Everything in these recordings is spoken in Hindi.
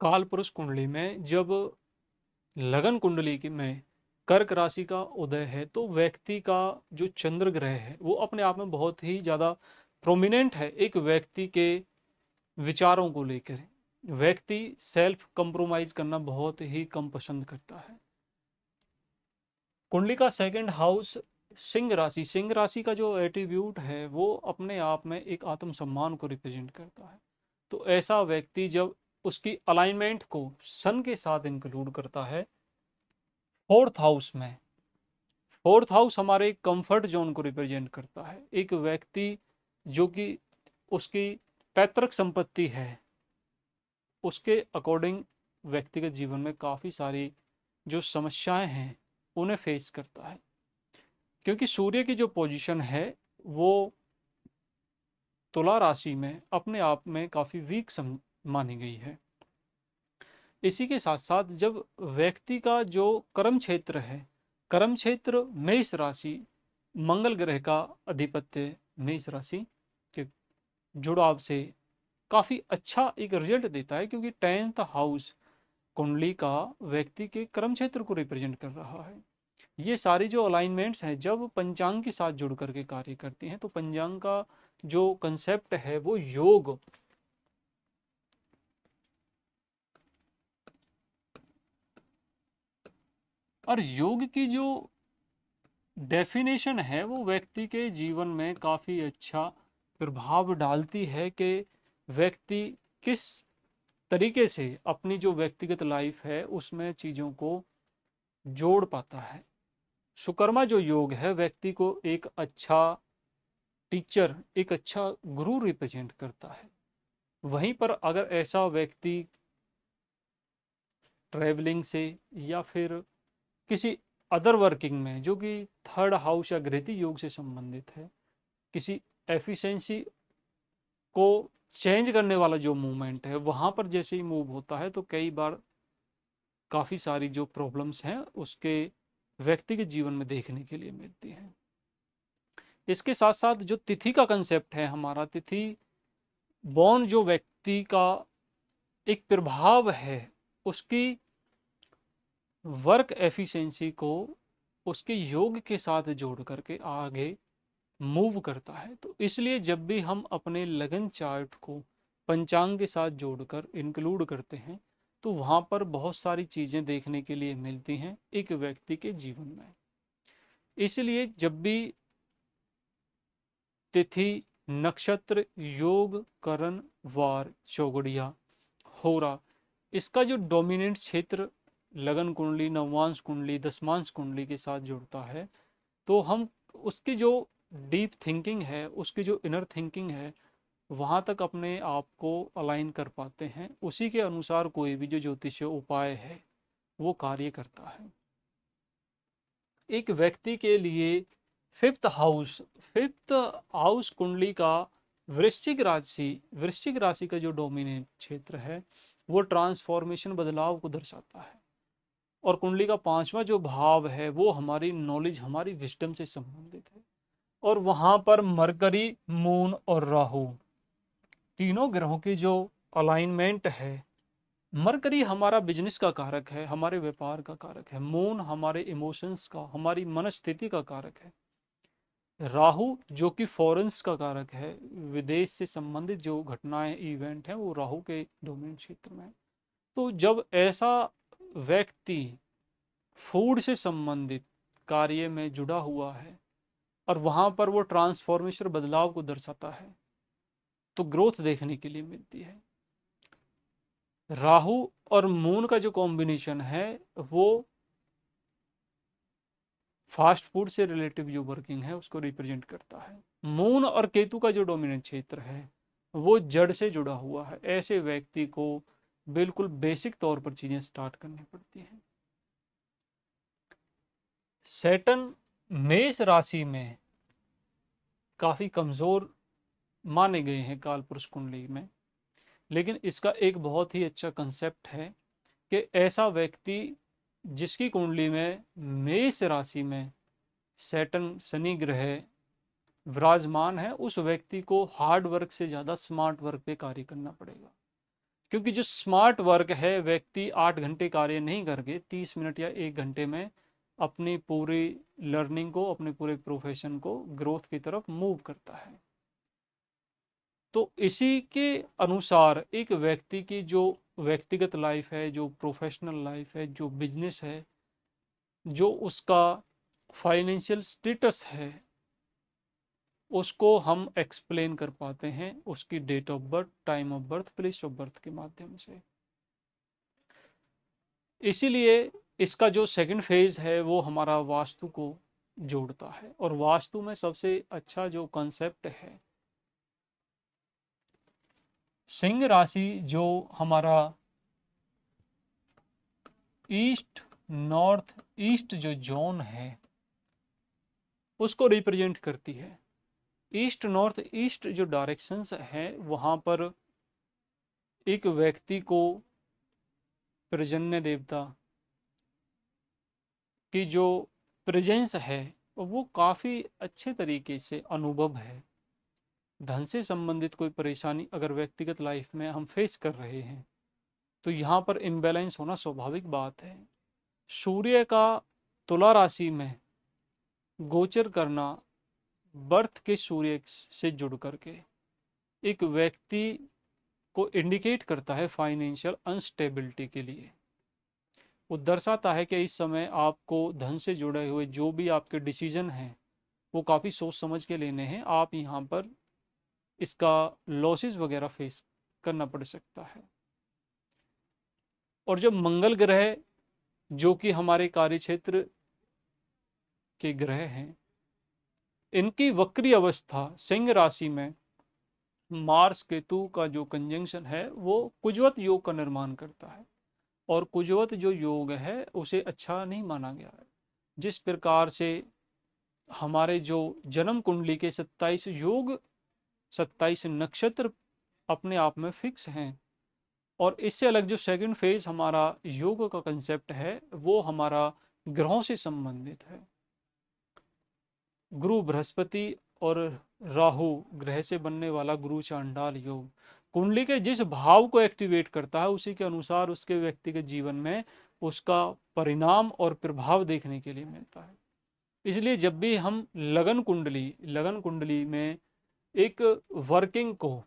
काल पुरुष कुंडली में जब लगन कुंडली की में कर्क राशि का उदय है तो व्यक्ति का जो चंद्र ग्रह है वो अपने आप में बहुत ही ज्यादा प्रोमिनेंट है एक व्यक्ति के विचारों को लेकर। व्यक्ति सेल्फ कंप्रोमाइज करना बहुत ही कम पसंद करता है। कुंडली का सेकंड हाउस सिंह राशि का जो एट्रीब्यूट है वो अपने आप में एक आत्मसम्मान को रिप्रेजेंट करता है। तो ऐसा व्यक्ति जब उसकी अलाइनमेंट को सन के साथ इंक्लूड करता है फोर्थ हाउस में, फोर्थ हाउस हमारे कंफर्ट जोन को रिप्रेजेंट करता है। एक व्यक्ति जो कि उसकी पैतृक संपत्ति है उसके अकॉर्डिंग व्यक्तिगत जीवन में काफ़ी सारी जो समस्याएं हैं उन्हें फेस करता है, क्योंकि सूर्य की जो पोजीशन है वो तुला राशि में अपने आप में काफ़ी वीक मानी गई है। इसी के साथ साथ जब व्यक्ति का जो कर्म क्षेत्र है, कर्म क्षेत्र मेष राशि, मंगल ग्रह का अधिपत्य मेष राशि के जुड़ाव से काफ़ी अच्छा एक रिजल्ट देता है, क्योंकि 10th हाउस कुंडली का व्यक्ति के कर्म क्षेत्र को रिप्रेजेंट कर रहा है। ये सारी जो अलाइनमेंट्स हैं जब पंचांग के साथ जुड़ करके कार्य करती हैं तो पंचांग का जो कंसेप्ट है वो योग, और योग की जो डेफिनेशन है वो व्यक्ति के जीवन में काफ़ी अच्छा प्रभाव डालती है कि व्यक्ति किस तरीके से अपनी जो व्यक्तिगत लाइफ है उसमें चीज़ों को जोड़ पाता है। सुकर्मा जो योग है व्यक्ति को एक अच्छा टीचर, एक अच्छा गुरु रिप्रेजेंट करता है। वहीं पर अगर ऐसा व्यक्ति ट्रैवलिंग से या फिर किसी अदर वर्किंग में जो कि थर्ड हाउस या घृति योग से संबंधित है, किसी एफिशिएंसी को चेंज करने वाला जो मूवमेंट है वहां पर जैसे ही मूव होता है तो कई बार काफ़ी सारी जो प्रॉब्लम्स हैं उसके व्यक्ति के जीवन में देखने के लिए मिलती हैं। इसके साथ साथ जो तिथि का कंसेप्ट है, हमारा तिथि बॉर्न जो व्यक्ति का एक प्रभाव है उसकी वर्क एफिशिएंसी को उसके योग के साथ जोड़ करके आगे मूव करता है। तो इसलिए जब भी हम अपने लगन चार्ट को पंचांग के साथ जोड़कर इंक्लूड करते हैं तो वहाँ पर बहुत सारी चीज़ें देखने के लिए मिलती हैं एक व्यक्ति के जीवन में। इसलिए जब भी तिथि, नक्षत्र, योग, करण, वार, चौगड़िया, होरा, इसका जो डोमिनेंट क्षेत्र लगन कुंडली, नवमांश कुंडली, दशमांश कुंडली के साथ जुड़ता है तो हम उसकी जो डीप थिंकिंग है, उसकी जो इनर थिंकिंग है, वहाँ तक अपने आप को अलाइन कर पाते हैं। उसी के अनुसार कोई भी जो ज्योतिषीय उपाय है वो कार्य करता है। एक व्यक्ति के लिए फिफ्थ हाउस कुंडली का वृश्चिक राशि का जो डोमिनेंट क्षेत्र है वो ट्रांसफॉर्मेशन, बदलाव को दर्शाता है। और कुंडली का पांचवा जो भाव है वो हमारी नॉलेज, हमारी विजडम से संबंधित है। और वहां पर मरकरी, मून और राहु, तीनों ग्रहों की जो अलाइनमेंट है, मरकरी हमारा बिजनेस का कारक है, हमारे व्यापार का कारक है। मून हमारे इमोशंस का, हमारी मनस्थिति का कारक है। राहु जो कि फॉरेंस का कारक है, विदेश से संबंधित जो घटनाएं, इवेंट हैं वो राहु के डोमेन क्षेत्र में है। तो जब ऐसा व्यक्ति फूड से संबंधित कार्य में जुड़ा हुआ है और वहां पर वो ट्रांसफॉर्मेशन, बदलाव को दर्शाता है तो ग्रोथ देखने के लिए मिलती है। राहु और मून का जो कॉम्बिनेशन है वो फास्ट फूड से रिलेटिव जो वर्किंग है उसको रिप्रेजेंट करता है। मून और केतु का जो डोमिनेंट क्षेत्र है वो जड़ से जुड़ा हुआ है। ऐसे व्यक्ति को बिल्कुल बेसिक तौर पर चीजें स्टार्ट करनी पड़ती हैं। सैटर्न मेष राशि में काफी कमजोर माने गए हैं काल पुरुष कुंडली में, लेकिन इसका एक बहुत ही अच्छा कंसेप्ट है कि ऐसा व्यक्ति जिसकी कुंडली में मेष राशि में सैटर्न, शनि ग्रह विराजमान है, उस व्यक्ति को हार्ड वर्क से ज्यादा स्मार्ट वर्क पे कार्य करना पड़ेगा। क्योंकि जो स्मार्ट वर्क है, व्यक्ति 8 घंटे कार्य नहीं करके 30 मिनट या 1 घंटे में अपनी पूरी लर्निंग को, अपने पूरे प्रोफेशन को ग्रोथ की तरफ मूव करता है। तो इसी के अनुसार एक व्यक्ति की जो व्यक्तिगत लाइफ है, जो प्रोफेशनल लाइफ है, जो बिजनेस है, जो उसका फाइनेंशियल स्टेटस है, उसको हम एक्सप्लेन कर पाते हैं उसकी date of birth, time of birth, place of birth के माध्यम से। इसीलिए इसका जो सेकंड फेज है वो हमारा वास्तु को जोड़ता है। और वास्तु में सबसे अच्छा जो कॉन्सेप्ट है, सिंह राशि जो हमारा ईस्ट नॉर्थ ईस्ट जो जोन है उसको रिप्रेजेंट करती है। ईस्ट नॉर्थ ईस्ट जो डायरेक्शंस है, वहां पर एक व्यक्ति को पर्जन्य देवता की जो प्रेजेंस है वो काफी अच्छे तरीके से अनुभव है। धन से संबंधित कोई परेशानी अगर व्यक्तिगत लाइफ में हम फेस कर रहे हैं तो यहाँ पर इम्बैलेंस होना स्वाभाविक बात है। सूर्य का तुला राशि में गोचर करना, बर्थ के सूर्य से जुड़ करके एक व्यक्ति को इंडिकेट करता है फाइनेंशियल अनस्टेबिलिटी के लिए। वो दर्शाता है कि इस समय आपको धन से जुड़े हुए जो भी आपके डिसीजन हैं वो काफ़ी सोच समझ के लेने हैं। आप यहाँ पर इसका लॉसेस वगैरह फेस करना पड़ सकता है। और जब मंगल ग्रह जो कि हमारे कार्यक्षेत्र के ग्रह हैं, इनकी वक्री अवस्था सिंह राशि में मार्स केतु का जो कंजंक्शन है वो कुजवत योग का निर्माण करता है। और कुजवत जो योग है उसे अच्छा नहीं माना गया है। जिस प्रकार से हमारे जो जन्म कुंडली के 27 योग, 27 नक्षत्र अपने आप में फिक्स हैं, और इससे अलग जो सेकंड फेज हमारा योग का कंसेप्ट है वो हमारा ग्रहों से संबंधित है। गुरु बृहस्पति और राहु ग्रह से बनने वाला गुरु चांडाल योग कुंडली के जिस भाव को एक्टिवेट करता है उसी के अनुसार उसके व्यक्तिगत जीवन में उसका परिणाम और प्रभाव देखने के लिए मिलता है। इसलिए जब भी हम लगन कुंडली में एक वर्किंग को,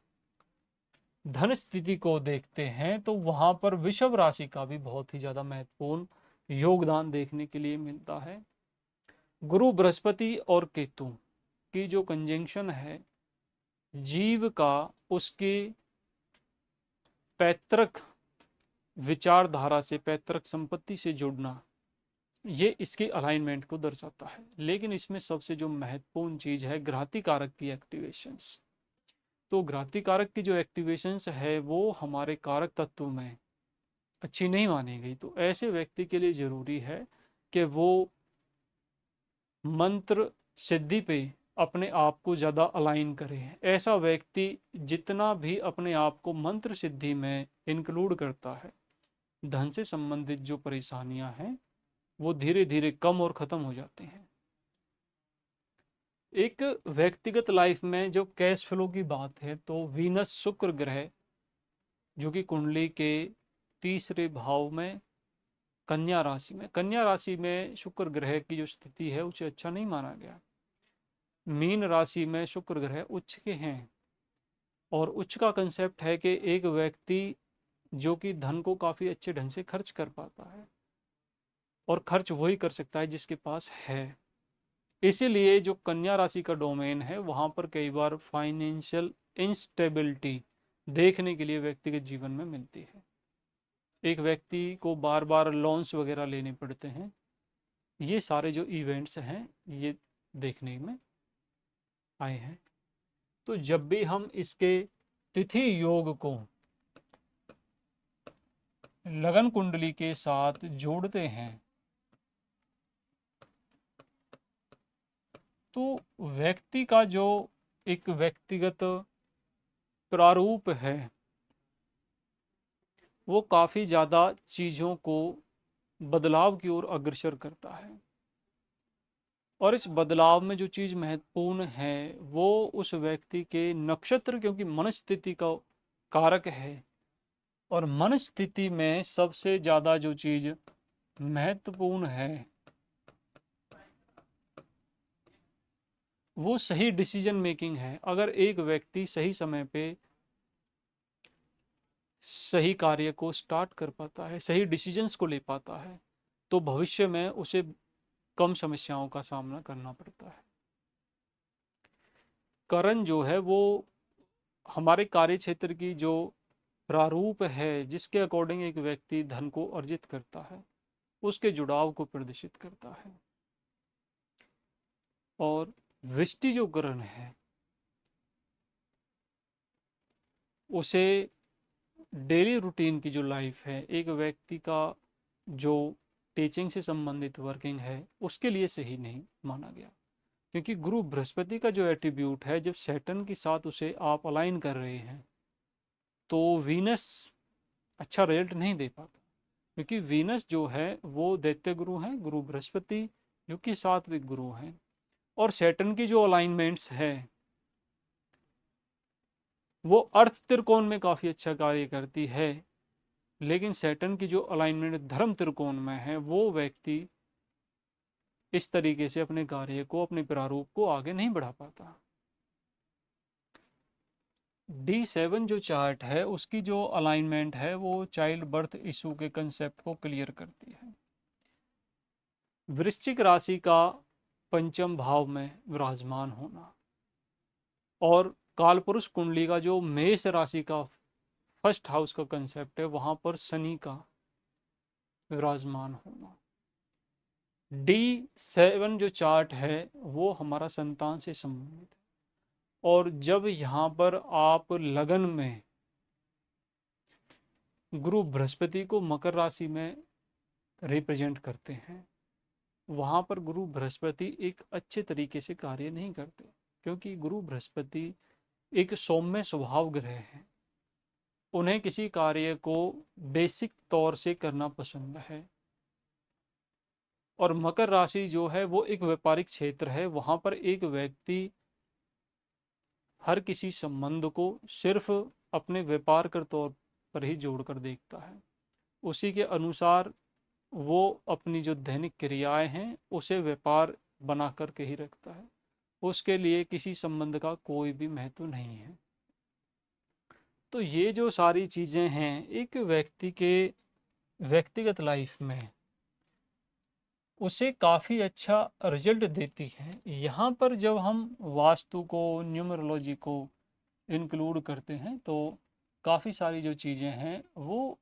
धन स्थिति को देखते हैं तो वहां पर वृषभ राशि का भी बहुत ही ज्यादा महत्वपूर्ण योगदान देखने के लिए मिलता है। गुरु बृहस्पति और केतु की जो कंजंक्शन है, जीव का उसकी पैतृक विचारधारा से, पैतृक संपत्ति से जुड़ना, ये इसके अलाइनमेंट को दर्शाता है। लेकिन इसमें सबसे जो महत्वपूर्ण चीज है घ्राति कारक की एक्टिवेशंस। तो घ्राति कारक की जो एक्टिवेशंस है वो हमारे कारक तत्व में अच्छी नहीं मानी गई। तो ऐसे व्यक्ति के लिए जरूरी है कि वो मंत्र सिद्धि पे अपने आप को ज्यादा अलाइन करे। ऐसा व्यक्ति जितना भी अपने आप को मंत्र सिद्धि में इंक्लूड करता है, धन से संबंधित जो परेशानियां हैं वो धीरे धीरे कम और खत्म हो जाते हैं। एक व्यक्तिगत लाइफ में जो कैश फ्लो की बात है तो वीनस शुक्र ग्रह जो कि कुंडली के तीसरे भाव में कन्या राशि में शुक्र ग्रह की जो स्थिति है उसे अच्छा नहीं माना गया। मीन राशि में शुक्र ग्रह उच्च के हैं, और उच्च का कंसेप्ट है कि एक व्यक्ति जो कि धन को काफी अच्छे ढंग से खर्च कर पाता है, और खर्च वही कर सकता है जिसके पास है। इसीलिए जो कन्या राशि का डोमेन है वहां पर कई बार फाइनेंशियल इंस्टेबिलिटी देखने के लिए व्यक्तिगत जीवन में मिलती है। एक व्यक्ति को बार बार लोन्स वगैरह लेने पड़ते हैं। ये सारे जो इवेंट्स हैं ये देखने में आए हैं। तो जब भी हम इसके तिथि योग को लगन कुंडली के साथ जोड़ते हैं तो व्यक्ति का जो एक व्यक्तिगत प्रारूप है वो काफी ज्यादा चीजों को बदलाव की ओर अग्रसर करता है। और इस बदलाव में जो चीज महत्वपूर्ण है वो उस व्यक्ति के नक्षत्र, क्योंकि मनस्थिति का कारक है, और मन स्थिति में सबसे ज्यादा जो चीज महत्वपूर्ण है वो सही डिसीजन मेकिंग है। अगर एक व्यक्ति सही समय पे सही कार्य को स्टार्ट कर पाता है, सही डिसीजंस को ले पाता है, तो भविष्य में उसे कम समस्याओं का सामना करना पड़ता है। करण जो है वो हमारे कार्य क्षेत्र की जो प्रारूप है जिसके अकॉर्डिंग एक व्यक्ति धन को अर्जित करता है, उसके जुड़ाव को प्रदर्शित करता है। और वृष्टि जो करण है उसे डेली रूटीन की जो लाइफ है एक व्यक्ति का जो टीचिंग से संबंधित वर्किंग है उसके लिए सही नहीं माना गया, क्योंकि गुरु बृहस्पति का जो एट्रीब्यूट है जब सैटर्न के साथ उसे आप अलाइन कर रहे हैं तो वीनस अच्छा रिजल्ट नहीं दे पाता, क्योंकि वीनस जो है वो दैत्य गुरु है, गुरु बृहस्पति जो कि सात्विक गुरु हैं। और सैटर्न की जो अलाइनमेंट्स है वो अर्थ त्रिकोण में काफी अच्छा कार्य करती है, लेकिन सैटर्न की जो अलाइनमेंट धर्म त्रिकोण में है वो व्यक्ति इस तरीके से अपने कार्य को अपने प्रारूप को आगे नहीं बढ़ा पाता। D7 जो चार्ट है उसकी जो अलाइनमेंट है वो चाइल्ड बर्थ इशू के कंसेप्ट को क्लियर करती है। वृश्चिक राशि का पंचम भाव में विराजमान होना और कालपुरुष कुंडली का जो मेष राशि का फर्स्ट हाउस का कंसेप्ट है वहां पर शनि का विराजमान होना। D7 जो चार्ट है वो हमारा संतान से संबंधित है। और जब यहाँ पर आप लगन में गुरु बृहस्पति को मकर राशि में रिप्रेजेंट करते हैं, वहां पर गुरु बृहस्पति एक अच्छे तरीके से कार्य नहीं करते, क्योंकि गुरु बृहस्पति एक सौम्य स्वभाव ग्रह है। उन्हें किसी कार्य को बेसिक तौर से करना पसंद है। और मकर राशि जो है वो एक व्यापारिक क्षेत्र है, वहां पर एक व्यक्ति हर किसी संबंध को सिर्फ अपने व्यापार के तौर पर ही जोड़कर देखता है। उसी के अनुसार वो अपनी जो दैनिक क्रियाएं हैं उसे व्यापार बना करके ही रखता है। उसके लिए किसी संबंध का कोई भी महत्व नहीं है। तो ये जो सारी चीजें हैं एक व्यक्ति के व्यक्तिगत लाइफ में उसे काफी अच्छा रिजल्ट देती है। यहाँ पर जब हम वास्तु को न्यूमरोलॉजी को इंक्लूड करते हैं तो काफी सारी जो चीजें हैं वो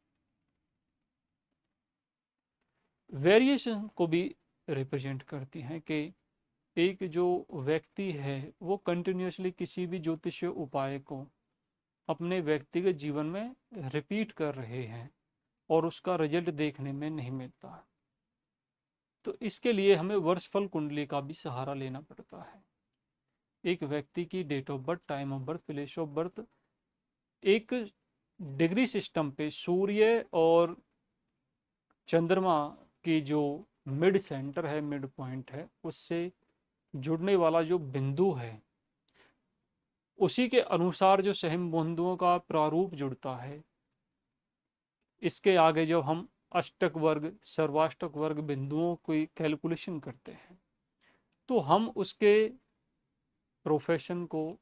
वेरिएशन को भी रिप्रेजेंट करती हैं कि एक जो व्यक्ति है वो कंटिन्यूसली किसी भी ज्योतिषीय उपाय को अपने व्यक्तिगत जीवन में रिपीट कर रहे हैं और उसका रिजल्ट देखने में नहीं मिलता, तो इसके लिए हमें वर्षफल कुंडली का भी सहारा लेना पड़ता है। एक व्यक्ति की date of birth, time of birth, place of birth एक डिग्री सिस्टम पे सूर्य और चंद्रमा की जो मिड सेंटर है, मिड पॉइंट है, उससे जुड़ने वाला जो बिंदु है उसी के अनुसार जो सहम बिंदुओं का प्रारूप जुड़ता है। इसके आगे जब हम अष्टक वर्ग, सर्वाष्टक वर्ग बिंदुओं की कैलकुलेशन करते हैं तो हम उसके प्रोफेशन को,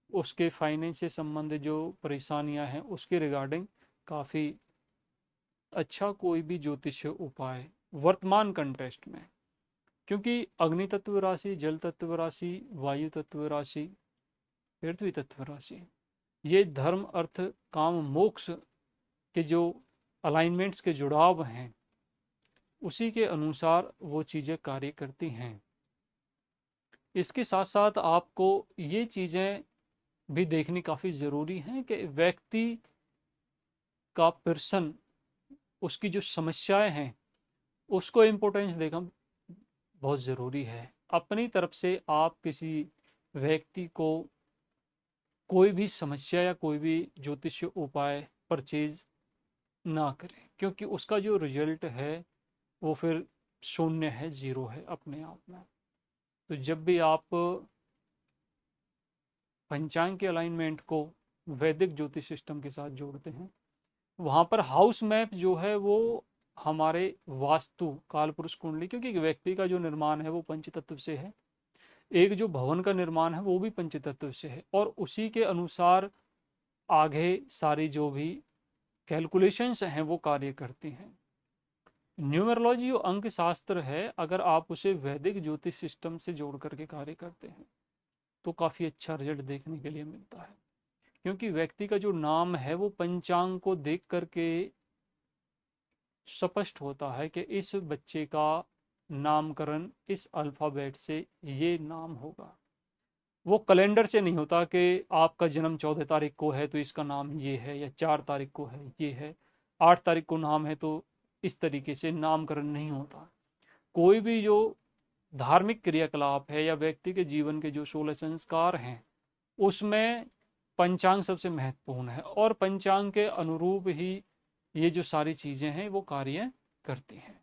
उसके फाइनेंस से संबंधित जो परेशानियां हैं उसके रिगार्डिंग काफ़ी अच्छा कोई भी ज्योतिषीय उपाय वर्तमान कंटेस्ट में, क्योंकि अग्नि तत्व राशि, जल तत्व राशि, वायु तत्व राशि, पृथ्वी तत्व राशि, ये धर्म अर्थ काम मोक्ष के जो अलाइनमेंट्स के जुड़ाव हैं उसी के अनुसार वो चीज़ें कार्य करती हैं। इसके साथ साथ आपको ये चीज़ें भी देखनी काफ़ी ज़रूरी है कि व्यक्ति का पर्सन, उसकी जो समस्याएं हैं उसको इम्पोर्टेंस देना बहुत ज़रूरी है। अपनी तरफ से आप किसी व्यक्ति को कोई भी समस्या या कोई भी ज्योतिषीय उपाय परचेज ना करें, क्योंकि उसका जो रिजल्ट है वो फिर शून्य है, ज़ीरो है अपने आप में। तो जब भी आप पंचांग के अलाइनमेंट को वैदिक ज्योतिष सिस्टम के साथ जोड़ते हैं वहाँ पर हाउस मैप जो है वो हमारे वास्तु कालपुरुष कुंडली, क्योंकि एक व्यक्ति का जो निर्माण है वो पंचतत्व से है, एक जो भवन का निर्माण है वो भी पंचतत्व से है, और उसी के अनुसार आगे सारी जो भी कैलकुलेशंस हैं वो कार्य करती हैं। न्यूमरोलॉजी जो अंक शास्त्र है, अगर आप उसे वैदिक ज्योतिष सिस्टम से जोड़ करके कार्य करते हैं तो काफ़ी अच्छा रिजल्ट देखने के लिए मिलता है, क्योंकि व्यक्ति का जो नाम है वो पंचांग को देख करके स्पष्ट होता है कि इस बच्चे का नामकरण इस अल्फ़ाबेट से ये नाम होगा। वो कैलेंडर से नहीं होता कि आपका जन्म 14 तारीख को है तो इसका नाम ये है, या 4 तारीख को है ये है, 8 तारीख को नाम है तो इस तरीके से नामकरण नहीं होता। कोई भी जो धार्मिक क्रियाकलाप है या व्यक्ति के जीवन के जो 16 संस्कार हैं उसमें पंचांग सबसे महत्वपूर्ण है, और पंचांग के अनुरूप ही ये जो सारी चीज़ें हैं वो कार्य करती हैं।